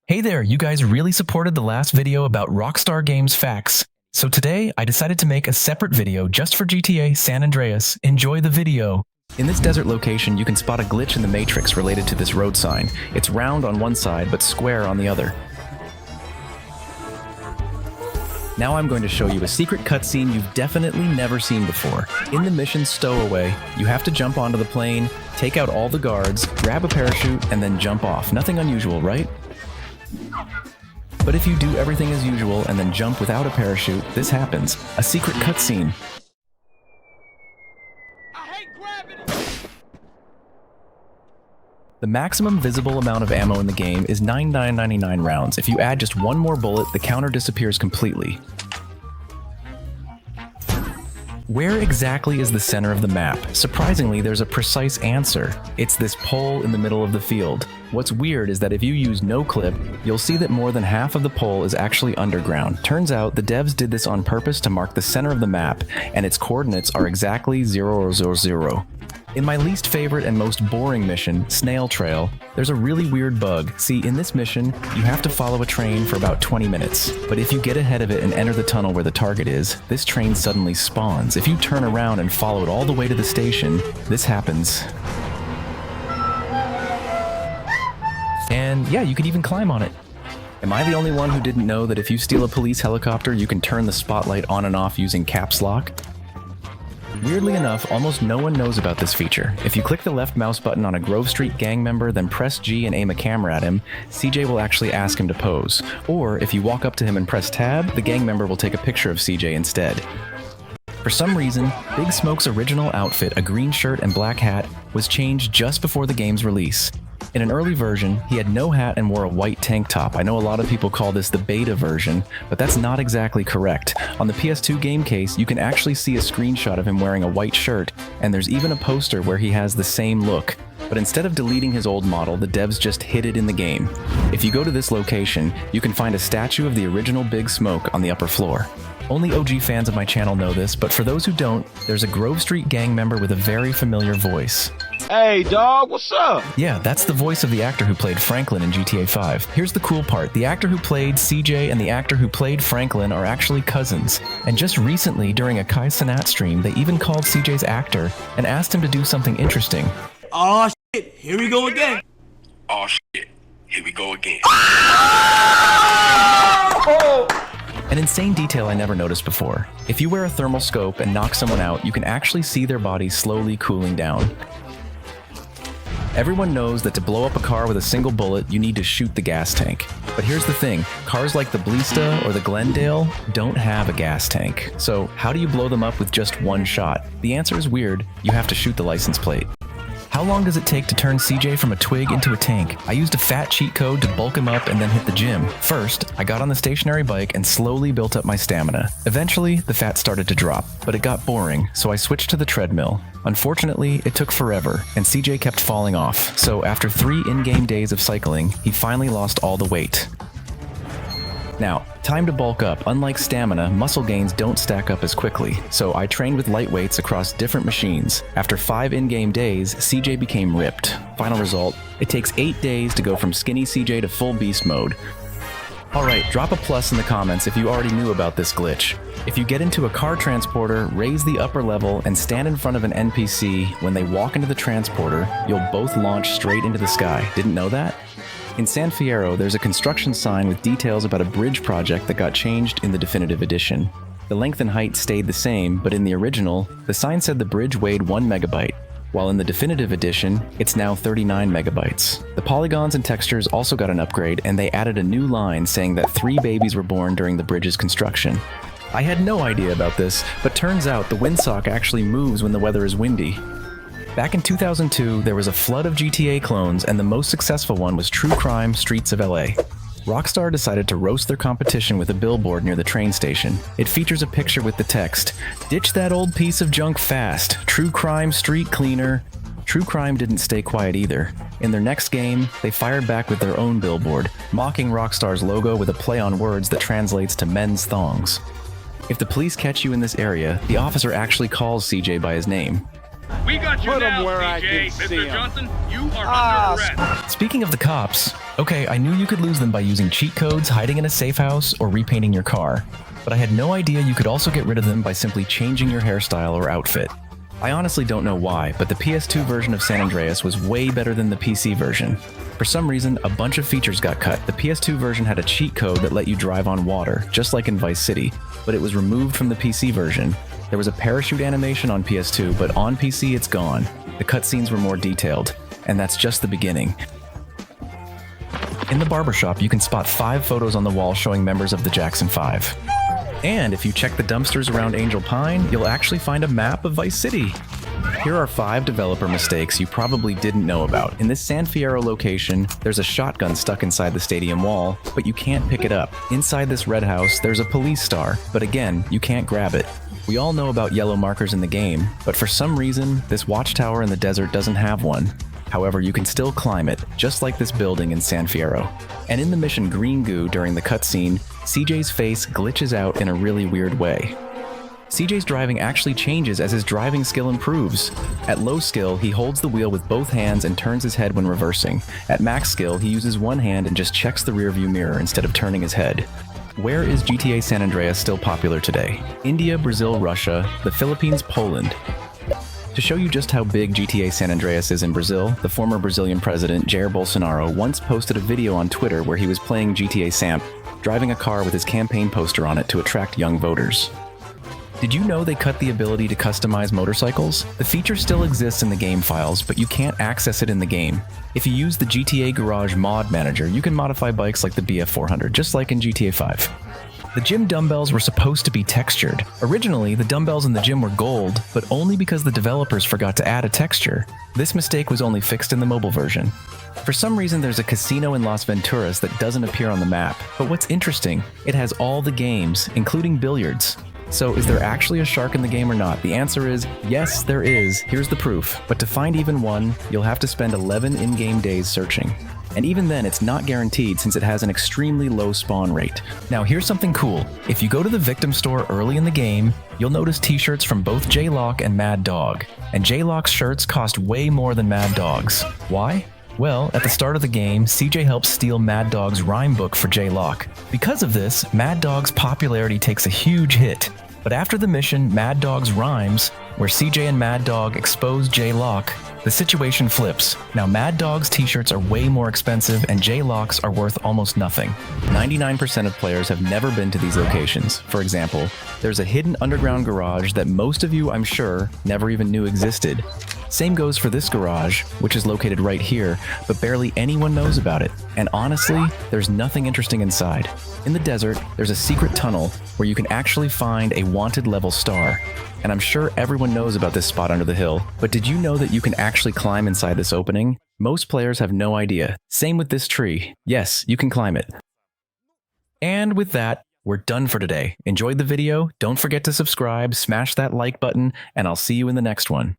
Hey there, you guys really supported the last video about Rockstar Games facts. So today, I decided to make a separate video just for GTA San Andreas. Enjoy the video. In this desert location, you can spot a glitch in the matrix related to this road sign. It's round on one side, but square on the other. Now I'm going to show you a secret cutscene you've definitely never seen before. In the mission Stowaway, you have to jump onto the plane, take out all the guards, grab a parachute, and then jump off. Nothing unusual, right? But if you do everything as usual and then jump without a parachute, this happens. A secret cutscene. The maximum visible amount of ammo in the game is 9,999 rounds. If you add just one more bullet, the counter disappears completely. Where exactly is the center of the map? Surprisingly, there's a precise answer. It's this pole in the middle of the field. What's weird is that if you use no clip, you'll see that more than half of the pole is actually underground. Turns out the devs did this on purpose to mark the center of the map, and its coordinates are exactly 000. In my least favorite and most boring mission, Snail Trail, there's a really weird bug. See, in this mission, you have to follow a train for about 20 minutes. But if you get ahead of it and enter the tunnel where the target is, this train suddenly spawns. If you turn around and follow it all the way to the station, this happens. And yeah, you could even climb on it. Am I the only one who didn't know that if you steal a police helicopter, you can turn the spotlight on and off using caps lock? Weirdly enough, almost no one knows about this feature. If you click the left mouse button on a Grove Street gang member, then press G and aim a camera at him, CJ will actually ask him to pose. Or, if you walk up to him and press tab, the gang member will take a picture of CJ instead. For some reason, Big Smoke's original outfit, a green shirt and black hat, was changed just before the game's release. In an early version, he had no hat and wore a white tank top. I know a lot of people call this the beta version, but that's not exactly correct. On the PS2 game case, you can actually see a screenshot of him wearing a white shirt, and there's even a poster where he has the same look. But instead of deleting his old model, the devs just hid it in the game. If you go to this location, you can find a statue of the original Big Smoke on the upper floor. Only OG fans of my channel know this, but for those who don't, there's a Grove Street gang member with a very familiar voice. Hey dog, what's up? Yeah, that's the voice of the actor who played Franklin in GTA 5. Here's the cool part. The actor who played CJ and the actor who played Franklin are actually cousins. And just recently, during a Kai Cenat stream, they even called CJ's actor and asked him to do something interesting. Oh shit, here we go again. Oh shit, here we go again. An insane detail I never noticed before. If you wear a thermal scope and knock someone out, you can actually see their body slowly cooling down. Everyone knows that to blow up a car with a single bullet, you need to shoot the gas tank. But here's the thing, cars like the Blista or the Glendale don't have a gas tank. So how do you blow them up with just one shot? The answer is weird, you have to shoot the license plate. How long does it take to turn CJ from a twig into a tank? I used a fat cheat code to bulk him up and then hit the gym. First, I got on the stationary bike and slowly built up my stamina. Eventually, the fat started to drop, but it got boring, so I switched to the treadmill. Unfortunately, it took forever, and CJ kept falling off, so after 3 in-game days of cycling, he finally lost all the weight. Now, time to bulk up. Unlike stamina, muscle gains don't stack up as quickly, so I trained with light weights across different machines. After 5 in-game days, CJ became ripped. Final result, it takes 8 days to go from skinny CJ to full beast mode. Alright, drop a plus in the comments if you already knew about this glitch. If you get into a car transporter, raise the upper level, and stand in front of an NPC, when they walk into the transporter, you'll both launch straight into the sky. Didn't know that? In San Fierro, there's a construction sign with details about a bridge project that got changed in the definitive edition. The length and height stayed the same, but in the original, the sign said the bridge weighed 1 megabyte, while in the definitive edition, it's now 39 megabytes. The polygons and textures also got an upgrade, and they added a new line saying that 3 babies were born during the bridge's construction. I had no idea about this, but turns out the windsock actually moves when the weather is windy. Back in 2002, there was a flood of GTA clones, and the most successful one was True Crime Streets of LA. Rockstar decided to roast their competition with a billboard near the train station. It features a picture with the text, "Ditch that old piece of junk fast, True Crime Street Cleaner." True Crime didn't stay quiet either. In their next game, they fired back with their own billboard, mocking Rockstar's logo with a play on words that translates to men's thongs. If the police catch you in this area, the officer actually calls CJ by his name. We got you Put 'em now, where I CJ. can see Mr. 'em. Johnson, you are Ah, under arrest. Speaking of the cops, okay, I knew you could lose them by using cheat codes, hiding in a safe house, or repainting your car, but I had no idea you could also get rid of them by simply changing your hairstyle or outfit. I honestly don't know why, but the PS2 version of San Andreas was way better than the PC version. For some reason, a bunch of features got cut. The PS2 version had a cheat code that let you drive on water, just like in Vice City, but it was removed from the PC version. There was a parachute animation on PS2, but on PC it's gone. The cutscenes were more detailed, and that's just the beginning. In the barbershop, you can spot 5 photos on the wall showing members of the Jackson 5. And if you check the dumpsters around Angel Pine, you'll actually find a map of Vice City. Here are 5 developer mistakes you probably didn't know about. In this San Fierro location, there's a shotgun stuck inside the stadium wall, but you can't pick it up. Inside this red house, there's a police star, but again, you can't grab it. We all know about yellow markers in the game, but for some reason, this watchtower in the desert doesn't have one. However, you can still climb it, just like this building in San Fierro. And in the mission Green Goo during the cutscene, CJ's face glitches out in a really weird way. CJ's driving actually changes as his driving skill improves. At low skill, he holds the wheel with both hands and turns his head when reversing. At max skill, he uses one hand and just checks the rearview mirror instead of turning his head. Where is GTA San Andreas still popular today? India, Brazil, Russia, the Philippines, Poland. To show you just how big GTA San Andreas is in Brazil, the former Brazilian president Jair Bolsonaro once posted a video on Twitter where he was playing GTA Samp, driving a car with his campaign poster on it to attract young voters. Did you know they cut the ability to customize motorcycles? The feature still exists in the game files, but you can't access it in the game. If you use the GTA Garage mod manager, you can modify bikes like the BF400, just like in GTA 5. The gym dumbbells were supposed to be textured. Originally, the dumbbells in the gym were gold, but only because the developers forgot to add a texture. This mistake was only fixed in the mobile version. For some reason, there's a casino in Las Venturas that doesn't appear on the map, but what's interesting, it has all the games, including billiards. So is there actually a shark in the game or not? The answer is yes, there is. Here's the proof. But to find even one, you'll have to spend 11 in-game days searching. And even then, it's not guaranteed since it has an extremely low spawn rate. Now here's something cool. If you go to the victim store early in the game, you'll notice t-shirts from both J-Lock and Mad Dog. And J-Lock's shirts cost way more than Mad Dog's. Why? Well, at the start of the game, CJ helps steal Mad Dog's rhyme book for J-Lock. Because of this, Mad Dog's popularity takes a huge hit. But after the mission Mad Dog's Rhymes, where CJ and Mad Dog expose J-Lock, the situation flips. Now Mad Dog's t-shirts are way more expensive and J-Lock's are worth almost nothing. 99% of players have never been to these locations. For example, there's a hidden underground garage that most of you, I'm sure, never even knew existed. Same goes for this garage, which is located right here, but barely anyone knows about it. And honestly, there's nothing interesting inside. In the desert, there's a secret tunnel where you can actually find a wanted level star. And I'm sure everyone knows about this spot under the hill, but did you know that you can actually climb inside this opening? Most players have no idea. Same with this tree. Yes, you can climb it. And with that, we're done for today. Enjoyed the video? Don't forget to subscribe, smash that like button, and I'll see you in the next one.